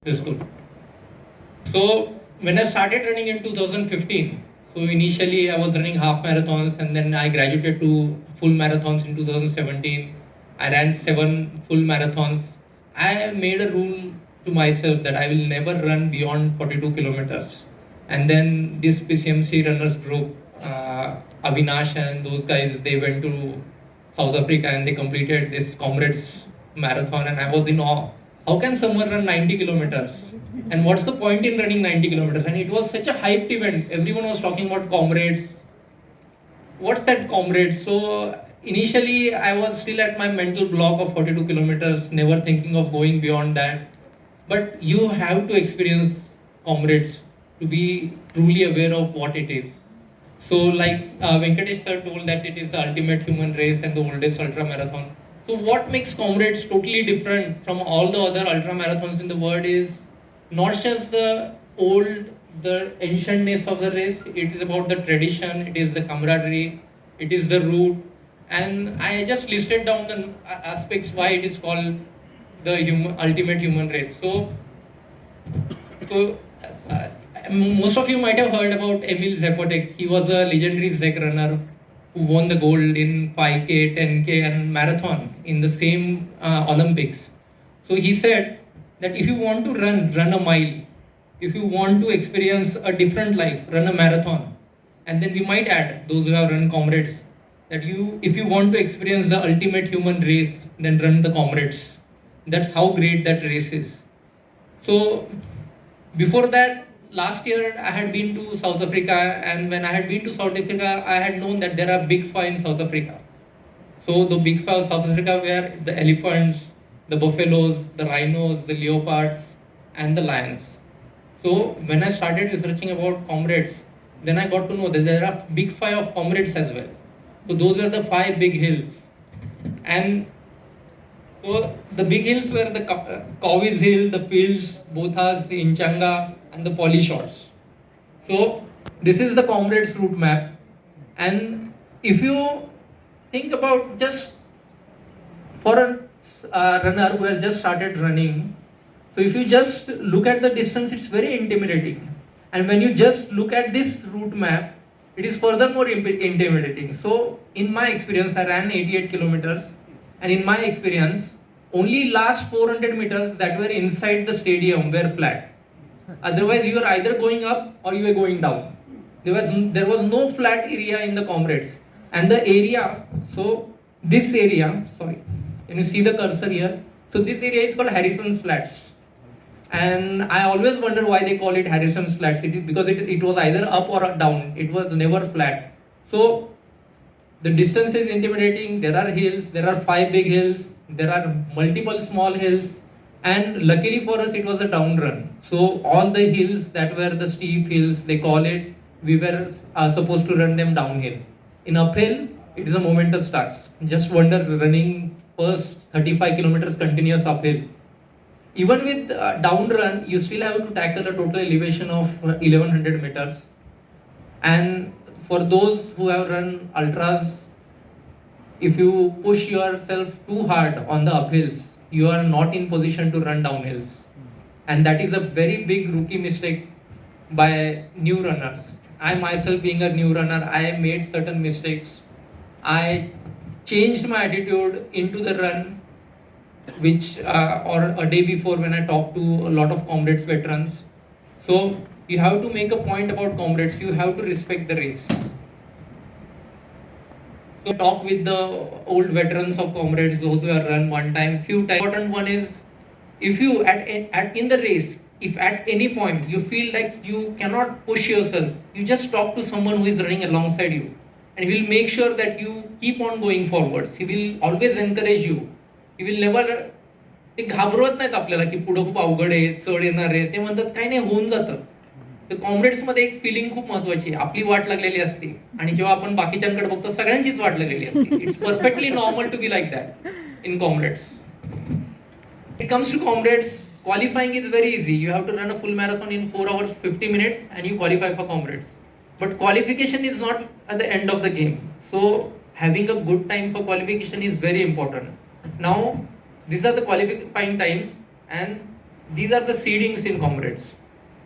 This is good. So when I started running in 2015, so initially I was running half marathons and then I graduated to full marathons in 2017. I ran 7 full marathons. I made a rule to myself that I will never run beyond 42 kilometers. And then this PCMC runners group, Avinash and those guys, they went to South Africa and they completed this Comrades marathon, and I was in awe. How can someone run 90 kilometers? And what's the point in running 90 kilometers? And it was such a hyped event. Everyone was talking about Comrades. What's that Comrades? So initially, I was still at my mental block of 42 kilometers, never thinking of going beyond that. But you have to experience Comrades to be truly aware of what it is. So, like Venkatesh sir told that it is the ultimate human race and the oldest ultra marathon. So, what makes Comrades totally different from all the other ultra marathons in the world is not just the ancientness of the race. It is about the tradition. It is the camaraderie. It is the route. And I just listed down the aspects why it is called the ultimate human race. So, uh, most of you might have heard about Emil Zepotek. He was a legendary Czech runner who won the gold in 5K, 10K, and marathon in the same Olympics. So he said that if you want to run a mile. If you want to experience a different life, run a marathon. And then we might add those who have run Comrades that if you want to experience the ultimate human race, then run the Comrades. That's how great that race is. So before that, last year I had been to South Africa, and when I had been to South Africa, I had known that there are big five in South Africa. So the big five of South Africa were the elephants, the buffaloes, the rhinos, the leopards, and the lions. So when I started researching about Comrades, then I got to know that there are big five of Comrades as well. So those are the 5 big hills. And so the big hills were the Cowie's Hill, the Fields, Bothas, Inchanga, and the Poly Shorts. So this is the Comrades route map. And if you think about just for a runner who has just started running, so if you just look at the distance, it's very intimidating. And when you just look at this route map, it is furthermore intimidating. So in my experience, I ran 88 kilometers. And in my experience, only last 400 meters that were inside the stadium were flat. Otherwise, you were either going up or you were going down. There was no flat area in the Comrades. And the area, so this area, sorry, can you see the cursor here? So this area is called Harrison's Flats. And I always wonder why they call it Harrison's Flats. Because it was either up or down. It was never flat. So the distance is intimidating. There are hills. There are 5 big hills. There are multiple small hills. And luckily for us, it was a down run. So all the hills that were the steep hills, they call it, we were supposed to run them downhill. In uphill, it is a momentous task. Just wonder running first 35 kilometers continuous uphill. Even with down run, you still have to tackle a total elevation of 1100 meters. And for those who have run ultras, if you push yourself too hard on the uphills, you are not in position to run downhills. And that is a very big rookie mistake by new runners. I myself, being a new runner, I made certain mistakes. I changed my attitude into the run, which or a day before when I talked to a lot of Comrades veterans. So you have to make a point about Comrades. You have to respect the race. So talk with the old veterans of Comrades, those who have run one time, few times. Important one is, if you in the race, if at any point you feel like you cannot push yourself, you just talk to someone who is running alongside you, and he will make sure that you keep on going forwards. He will always encourage you. He will never. ते घाबरवत नाहीत आपल्याला की पुढं खूप अवघड आहे, चढ येणार आहे. ते म्हणतात काही नाही, होऊन जातं. तर कॉम्रेड्समध्ये एक फिलिंग खूप महत्वाची आहे. आपली वाट लागलेली असते आणि जेव्हा आपण बाकीच्यांकडे बघतो सगळ्यांचीच वाट लागलेली असते. It's perfectly normal to be like that in comrades. It comes to Comrades, qualifying is very easy. You have to run a full marathon in 4 hours 50 minutes and you qualify for Comrades. But qualification is not at the end of the game. So having a good time for qualification is very important. Now these are the qualifying times, and these are the seedings in Comrades.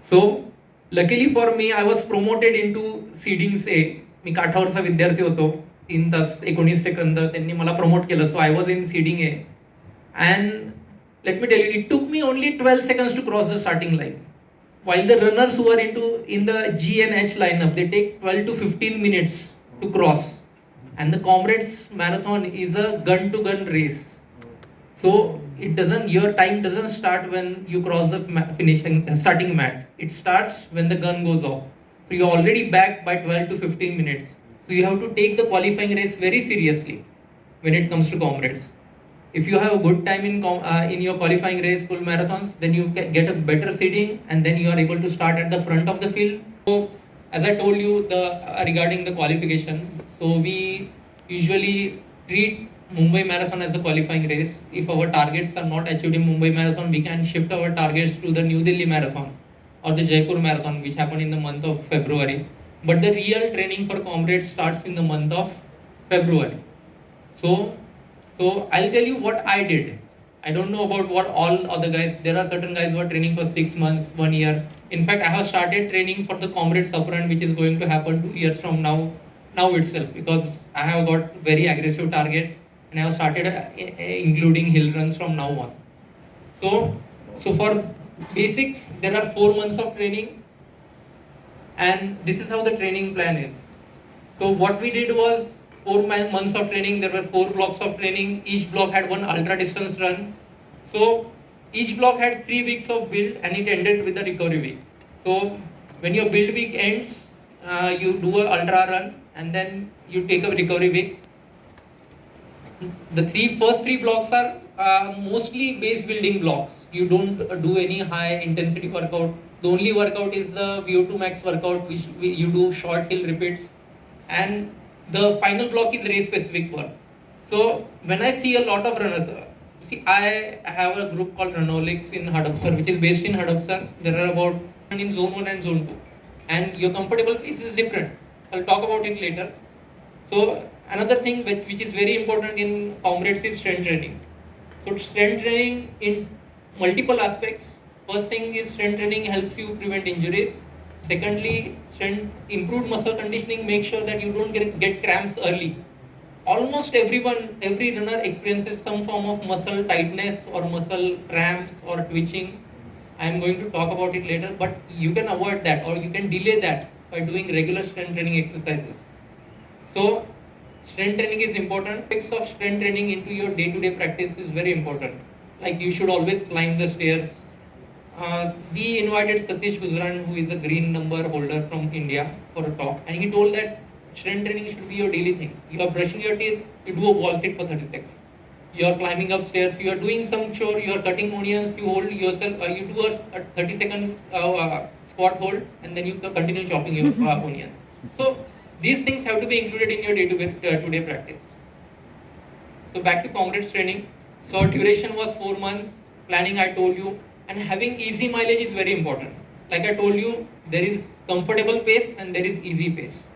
So luckily for me, I was promoted into seedings A. मी काठावरचा विद्यार्थी होतो. 3 तास 19 second त्यांनी मला promote केलं. So I was in seeding A. And let me tell you, it took me only 12 seconds to cross the starting line. While the runners who are in the G and H lineup, they take 12 to 15 minutes to cross. And the Comrades marathon is a gun-to-gun race. So your time doesn't start when you cross the starting mat. It starts when the gun goes off. So you're already back by 12 to 15 minutes. So you have to take the qualifying race very seriously when it comes to Comrades. If you have a good time in your qualifying race, full marathons, then you get a better seeding, and then you are able to start at the front of the field. So as I told you regarding the qualification, so we usually treat Mumbai Marathon as a qualifying race. If our targets are not achieved in Mumbai Marathon, we can shift our targets to the New Delhi Marathon or the Jaipur Marathon, which happened in the month of February. But the real training for Comrades starts in the month of February. So I'll tell you what I did. I don't know about what all other guys. There are certain guys who are training for 6 months, 1 year. In fact, I have started training for the Comrades Upper, which is going to happen 2 years from now itself, because I have got very aggressive target, and I have started including hill runs from now on. So for basics, there are 4 months of training, and this is how the training plan is. So what we did was 4 months of training. There were 4 blocks of training. Each block had one ultra distance run. So each block had 3 weeks of build, and it ended with a recovery week. So when your build week ends, you do a ultra run, and then you take a recovery week. The first three blocks are mostly base building blocks. You don't do any high intensity workout. The only workout is the VO2 max workout, which you do short hill repeats, and the final block is race specific work. So when I see a lot of runners, I have a group called Runolics in Hadapsar, which is based in Hadapsar. There are about in zone 1 and zone 2, and your comfortable pace is different. I'll talk about it later. So another thing which is very important in Comrades is strength training. So strength training in multiple aspects. First thing is strength training helps you prevent injuries. Secondly, improved muscle conditioning makes sure that you don't get cramps early. Almost every runner experiences some form of muscle tightness or muscle cramps or twitching. I am going to talk about it later, but you can avoid that, or you can delay that by doing regular strength training exercises. So strength training is important. Aspects of strength training into your day-to-day practice is very important. Like you should always climb the stairs. We invited Satish Gujran, who is a green number holder from India, for a talk, and he told that strength training should be your daily thing. You are brushing your teeth, you do a wall sit for 30 seconds. You are climbing upstairs, you are doing some chore, you are cutting onions, you hold yourself, you do a 30 seconds squat hold, and then you continue chopping your onions. So these things have to be included in your day-to-day practice. So back to Comrades training. So duration was 4 months. Planning I told you, and having easy mileage is very important. Like I told you, there is comfortable pace and there is easy pace.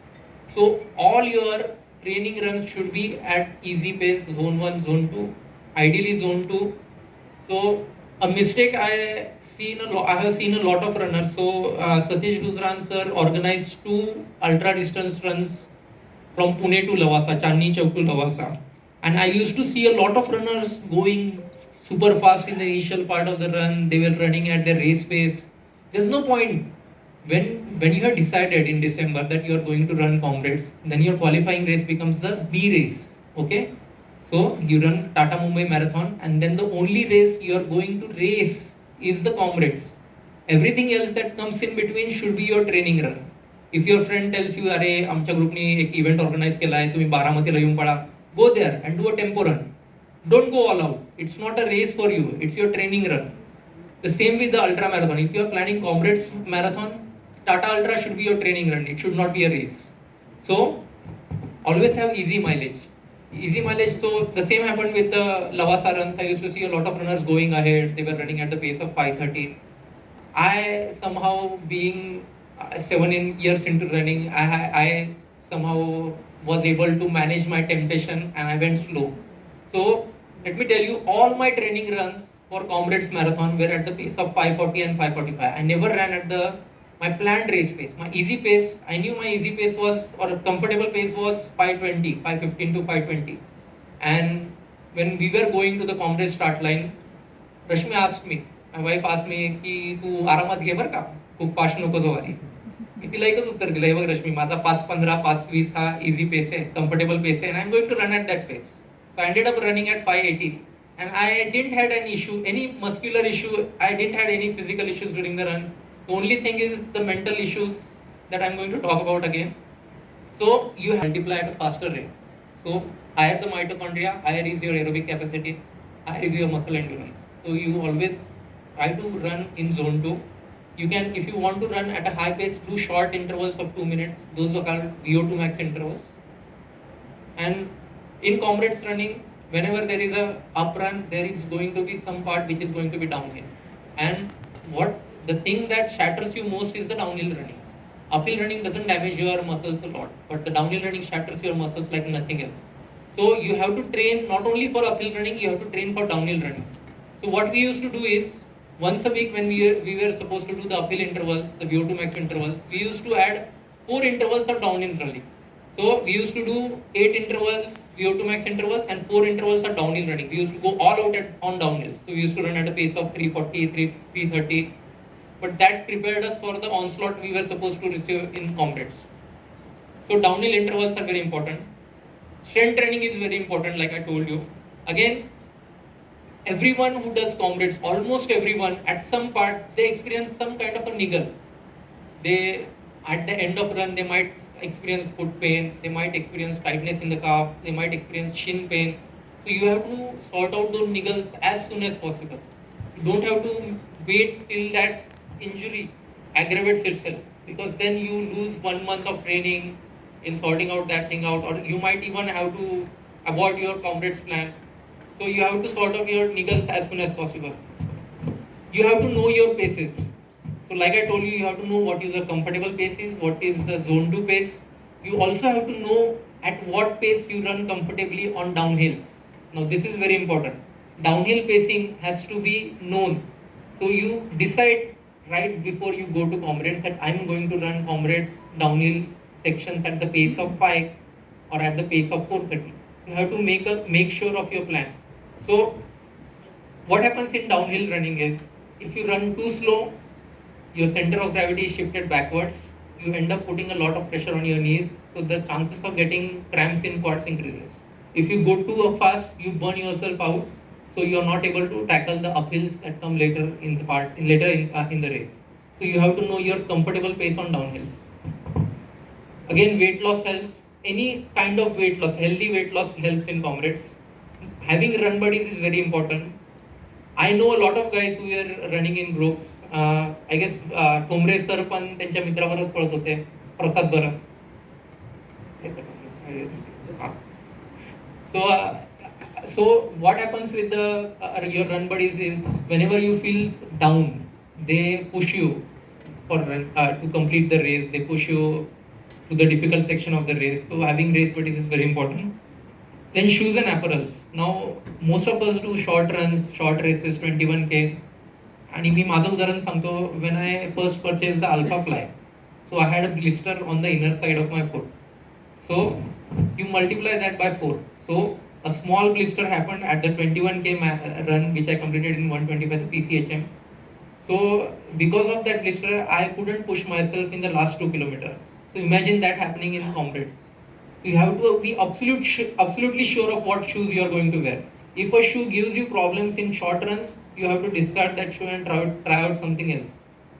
So all your training runs should be at easy pace, zone 1, zone 2, ideally zone 2. So a mistake I have seen a lot of runners. So Satish Gujran sir organized 2 ultra distance runs from Pune to Lavasa, Chandni Chowk to Lavasa, and I used to see a lot of runners going super fast in the initial part of the run. They were running at their race pace. There's no point. When you have decided in December that you are going to run Comrades, then your qualifying race becomes the B race. Okay? So you run Tata Mumbai Marathon, and then the only race you are going to race is the Comrades. Everything else that comes in between should be your training run. If your friend tells you, "अरे आमच्या ग्रुपनी एक event organise केलाय, तुम्ही बारामतीला येऊन पडा," go there and do a tempo run. Don't go all out. It's not a race for you. It's your training run. The same with the ultra marathon. If you are planning Comrades marathon, Tata Ultra should be your training run. It should not be a race. So always have easy mileage. Easy mileage. So the same happened with the Lavasa runs. I used to see a lot of runners going ahead. They were running at the pace of 5:30. I somehow, being 7 years into running, I somehow was able to manage my temptation, and I went slow. So let me tell you, all my training runs for Comrades marathon were at the pace of 5:40 and 5:45. I never ran at the my planned race pace. My easy pace, I knew my easy pace was, or a comfortable pace was 5:20, 5:15 to 5:20. And when we were going to the Comrades start line, Rashmi asked me, my wife asked me, की तू आरामात घे बरं का, खूप fast नको जाऊ आधी. मी तिला एकच उत्तर दिलं, हे बघ रश्मी, माझा 5:15, 5:20 हा इझी पेस आहे, कम्फर्टेबल पेस आहे, and I'm going to run at that pace. So I ended up running at 5:80, and I didn't had an issue, any muscular issue. I didn't had any physical issues during the run. The only thing is the mental issues that I'm going to talk about again. So you multiply at a faster rate. So higher the mitochondria, higher is your aerobic capacity, higher is your muscle endurance. So you always try to run in zone 2. You can, if you want to run at a high pace, do short intervals of 2 minutes. Those are called VO2 max intervals. And in Comrades running, whenever there is a up run, there is going to be some part which is going to be downhill. And what the thing that shatters you most is the downhill running. Uphill running doesn't damage your muscles a lot, but the downhill running shatters your muscles like nothing else. So you have to train not only for uphill running, you have to train for downhill running. So what we used to do is, once a week when we were supposed to do the uphill intervals, the VO2 max intervals, we used to add 4 intervals of downhill running. So we used to do 8 intervals, VO2 max intervals, and 4 intervals of downhill running. We used to go all out on downhill. So we used to run at a pace of 3:40, 3:30. But that prepared us for the onslaught we were supposed to receive in Comrades. So downhill intervals are very important. Strength training is very important, like I told you. Again, everyone who does Comrades, almost everyone, at some part, they experience some kind of a niggle. They, at the end of run, they might experience foot pain, they might experience tightness in the calf, they might experience shin pain. So you have to sort out those niggles as soon as possible. You don't have to wait till that injury aggravates itself, because then you lose 1 month of training in sorting out that thing out, or you might even have to abort your Comrades plan. So you have to sort out your niggles as soon as possible. You have to know your paces. So like I told you, you have to know what is the comfortable pace is, what is the zone 2 pace. You also have to know at what pace you run comfortably on downhills. Now this is very important. Downhill pacing has to be known. So you decide right before you go to Comrades that I'm going to run Comrades downhill sections at the pace of 5 or at the pace of 4:30. You have to make sure of your plan. So what happens in downhill running is, if you run too slow, your center of gravity is shifted backwards. You end up putting a lot of pressure on your knees, so the chances of getting cramps in quads increases. If you go too fast, you burn yourself out, so you are not able to tackle the uphills that come later in the race. So you have to know your comfortable pace on downhills. Again, weight loss helps. Any kind of weight loss, healthy weight loss helps in Comrades. Having run buddies is very important. I know a lot of guys who are running in groups. I guess Tomre sir पण त्यांच्या मित्राबरोबरच पळत होते, प्रसाद बरं. So what happens with your run buddies is, whenever you feel down, they push you to complete the race. They push you to the difficult section of the race. So having race buddies is very important. Then shoes and apparels. Now most of us do short runs, short races, 21K. आणि मी माझं उदाहरण सांगतो. When I first purchased the Alpha Fly, so I had a blister on the inner side of my foot. So you multiply that by 4. So a small blister happened at the 21K run, which I completed in 125 the PCHM. So because of that blister, I couldn't push myself in the last 2 kilometers. So imagine that happening in Comrades. So you have to be absolutely sure of what shoes you are going to wear. If a shoe gives you problems in short runs, you have to discard that shoe and try out something else.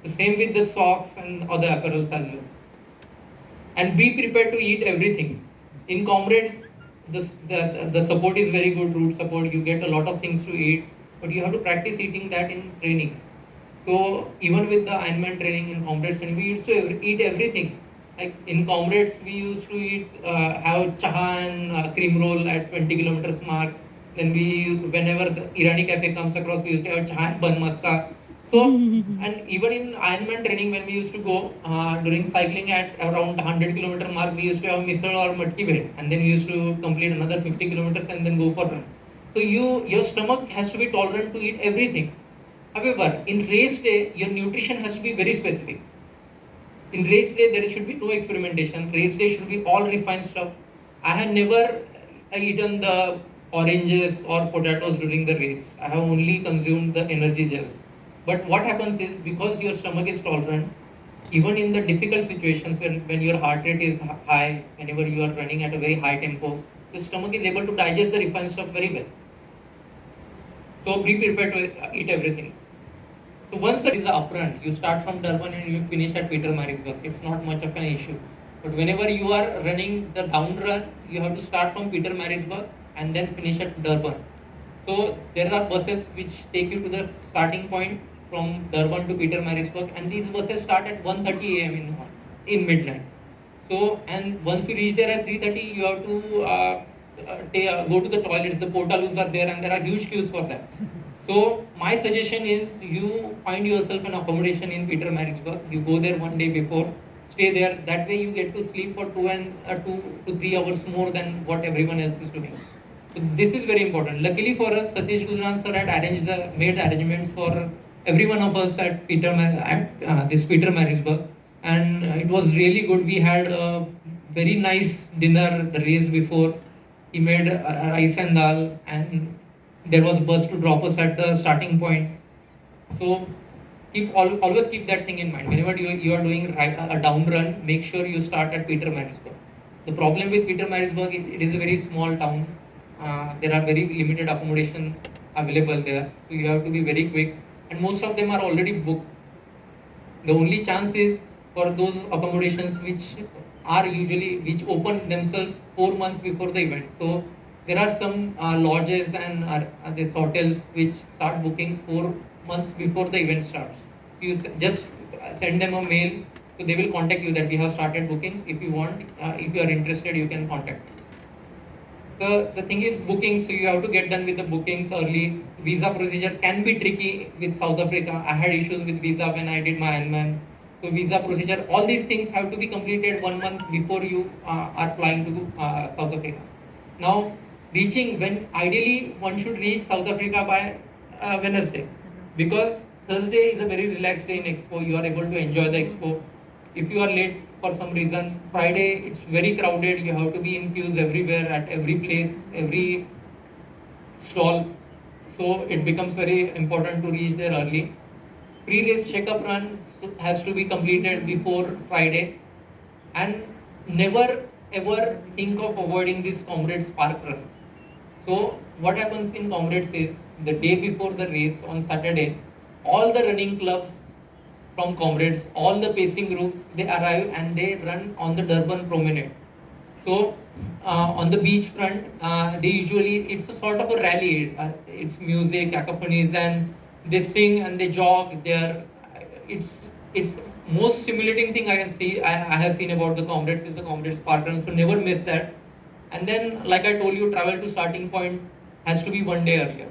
The same with the socks and other apparels as well. And be prepared to eat everything. In Comrades, the support is very good, root support. You get a lot of things to eat, but you have to practice eating that in training. So even with the Ironman training in Comrades training, we used to eat everything. Like in Comrades, we used to have chaha and cream roll at 20 kilometers mark. Then whenever the Irani cafe comes across, we used to have chaha and bun maska. So, and even in Ironman training, when we used to go during cycling at around 100 kilometer mark, we used to have misal or matki bhed, and then we used to complete another 50 kilometers and then go for run. So your stomach has to be tolerant to eat everything. However, in race day, your nutrition has to be very specific. In race day, there should be no experimentation. Race day should be all refined stuff. I have never eaten the oranges or potatoes during the race. I have only consumed the energy gels. But what happens is, because your stomach is tolerant, even in the difficult situations when your heart rate is high, whenever you are running at a very high tempo, the stomach is able to digest the refined stuff very well. So be prepared to eat everything. So once it is upfront, you start from Durban and you finish at Peter Marisburg. It's not much of an issue. But whenever you are running the down run, you have to start from Peter Marisburg and then finish at Durban. So there are buses which take you to the starting point from Durban to Peter Marisburg, and these buses start at 1:30 a.m. in midnight. So, and once you reach there at 3:30, you have to go to the toilets. The portaloos are there, and there are huge queues for that. So my suggestion is, you find yourself an accommodation in Peter Marisburg. You go there one day before, stay there. That way you get to sleep for 2 to 3 hours more than what everyone else is doing. So this is very important. Luckily for us, Satish Gujran sir had made arrangements for every one of us at this Peter Marisburg, and it was really good. We had a very nice dinner the race before. He made rice and dal, and there was bus to drop us at the starting point. So always keep that thing in mind. Whenever you are doing a down run, make sure you start at Peter Marisburg. The problem with Peter Marisburg, it is a very small town. There are very limited accommodation available there. So you have to be very quick, and most of them are already booked. The only chance is for those accommodations which open themselves 4 months before the event. So there are some lodges and these hotels which start booking 4 months before the event starts. You just send them a mail, so they will contact you that we have started bookings. If you want, if you are interested, you can contact us. So the thing is bookings, so you have to get done with the bookings early. Visa procedure can be tricky with South Africa. I had issues with visa when I did my Ironman. So visa procedure, all these things have to be completed 1 month before you are flying to South Africa. Now, when ideally one should reach South Africa by Wednesday, because Thursday is a very relaxed day in Expo. You are able to enjoy the Expo. If you are late for some reason, Friday it's very crowded. You have to be in queues everywhere, at every place, every stall. So it becomes very important to reach there early. Pre-race checkup run has to be completed before Friday, and never ever think of avoiding this Comrades Park run. So what happens in Comrades is, the day before the race on Saturday, all the running clubs from Comrades, all the pacing groups, they arrive and they run on the Durban promenade. So on the beach front, it's a sort of a rally. It's music, cacophonies, and they sing and they jog. It's most stimulating thing I have seen about the Comrades is the Comrades Park run. So never miss that. And then, like I told you, travel to starting point has to be one day earlier.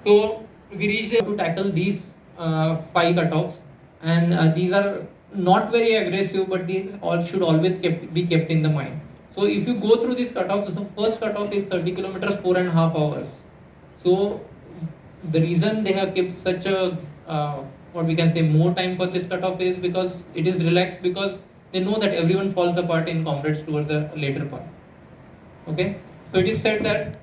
So we reached there to tackle these 5 cutoffs, and these are not very aggressive, but these all should always be kept in the mind. So if you go through these cutoffs, the first cutoff is 30 kilometers, 4.5 hours. So the reason they have kept such a what we can say more time for this cutoff is because it is relaxed, because they know that everyone falls apart in Comrades towards the later part. Okay, so it is said that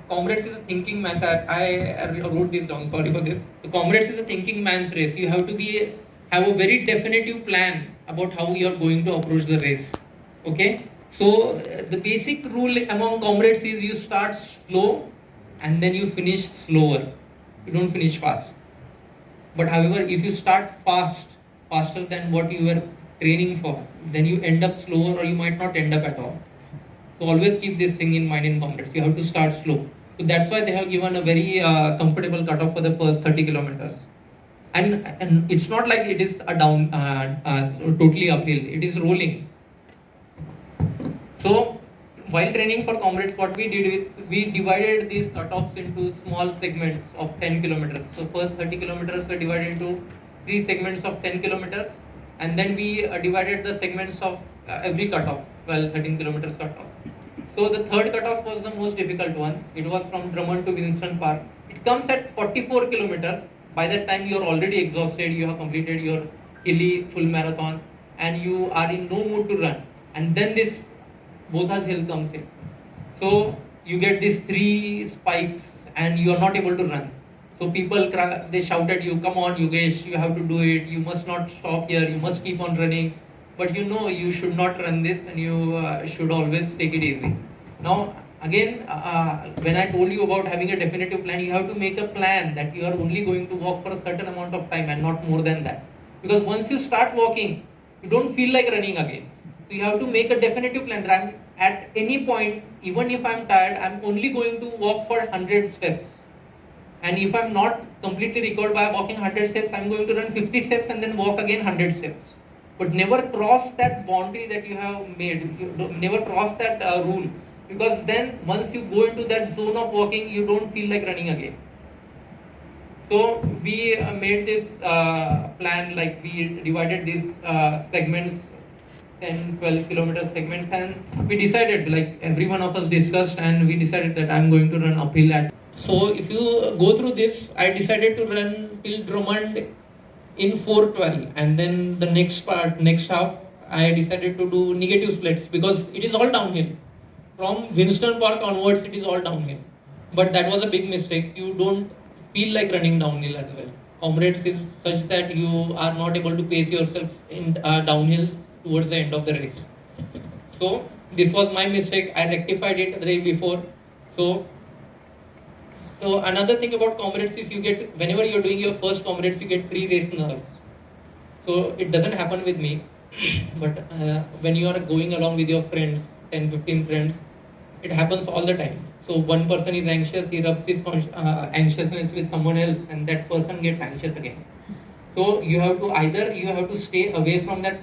Comrades is a thinking man's. I wrote this down. Sorry for this. The Comrades is a thinking man's race. You have to have a very definitive plan about how you are going to approach the race. Okay. So the basic rule among Comrades is, you start slow and then you finish slower. You don't finish fast. But however, if you start faster than what you were training for, then you end up slower, or you might not end up at all. So always keep this thing in mind in Comrades. You have to start slow. So that's why they have given a very comfortable cutoff for the first 30 kilometers. And it's not like it is a down, totally uphill. It is rolling. So while training for Comrades, what we did is, we divided these cutoffs into small segments of 10 kilometers. So first 30 kilometers were divided into 3 segments of 10 kilometers, and then we divided the segments of every cutoff 12, 13 kilometers cutoff. So the third cutoff was the most difficult one. It was from Drummond to Winston Park. It comes at 44 kilometers. By that time, you are already exhausted. You have completed your hilly full marathon, and you are in no mood to run. And then this Bodhas Hill comes in. So you get these three spikes, and you are not able to run. So people they shout at you, "Come on, Yogesh, you have to do it. You must not stop here. You must keep on running." But you know you should not run this, and you should always take it easy. Now, again, when I told you about having a definitive plan, you have to make a plan that you are only going to walk for a certain amount of time and not more than that. Because once you start walking, you don't feel like running again. So you have to make a definitive plan that I'm at any point, even if I'm tired, I'm only going to walk for 100 steps. And if I'm not completely recovered by walking 100 steps, I'm going to run 50 steps and then walk again 100 steps. But never cross that boundary that you have made. Never cross that rule. Because then once you go into that zone of walking, you don't feel like running again. So we made this plan, like we divided these segments, 10, 12 kilometer segments, and we decided, like every one of us discussed, and we decided that I'm going to run uphill at. So if you go through this, I decided to run till Drummond in 4:12, and then the next half, I decided to do negative splits because it is all downhill. From Winston Park onwards, it is all downhill. But that was a big mistake. You don't feel like running downhill as well. Comrades is such that you are not able to pace yourself in downhills towards the end of the race. So this was my mistake. I rectified it the day before. So another thing about Comrades is you get, whenever you're doing your first Comrades, you get pre-race nerves. So it doesn't happen with me. But when you are going along with your friends, 10, 15 friends, it happens all the time. So one person is anxious, he rubs his anxiousness with someone else, and that person gets anxious again. So you have to stay away from that